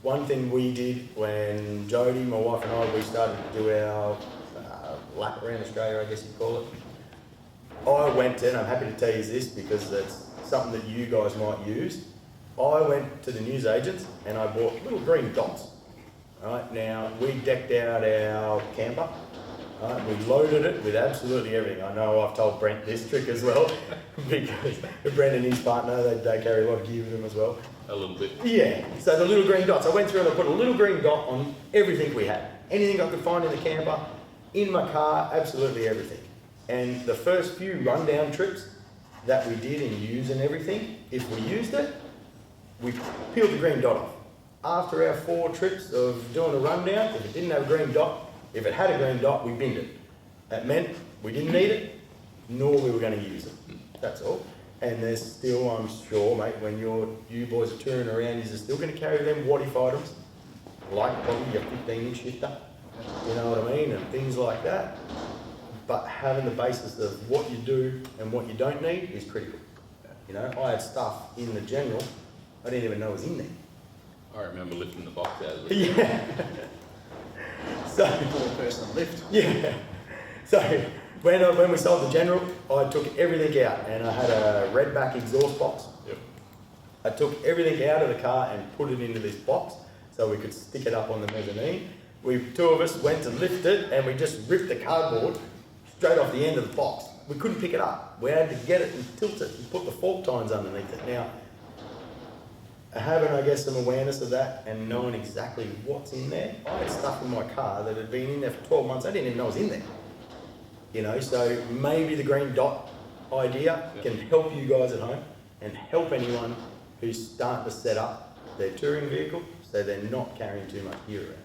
one thing we did when Jodie, my wife and I, we started to do our lap around Australia, I guess you'd call it. I went to, and I'm happy to tell you this because it's something that you guys might use. I went to the newsagents and I bought little green dots. Right, now we decked out our camper. Right, we loaded it with absolutely everything. I know I've told Brent this trick as well because Brent and his partner, they carry a lot of gear with them as well. A little bit. Yeah, so the little green dots. I went through and I put a little green dot on everything we had. Anything I could find in the camper, in my car, absolutely everything. And the first few rundown trips that we did in using everything, if we used it, we peeled the green dot off. After our 4 trips of doing a rundown, if it didn't have a green dot, if it had a green dot, we binned it. That meant we didn't need it, nor we were going to use it. That's all. And there's still, I'm sure, mate, when you boys are touring around, you're still going to carry them what-if items, like probably your 15-inch shifter, you know what I mean, and things like that. But having the basis of what you do and what you don't need is critical. You know, I had stuff in the general I didn't even know was in there. I remember lifting the box out of it. Yeah. So, 4-person lift. yeah. So when we sold the general, I took everything out and I had a redback exhaust box. Yep. I took everything out of the car and put it into this box so we could stick it up on the mezzanine. 2 of us went to lift it and we just ripped the cardboard straight off the end of the box. We couldn't pick it up. We had to get it and tilt it and put the fork tines underneath it. Now, having, I guess, some awareness of that and knowing exactly what's in there, I had stuff in my car that had been in there for 12 months. I didn't even know was in there. You know, so maybe the green dot idea can help you guys at home and help anyone who's starting to set up their touring vehicle so they're not carrying too much gear around.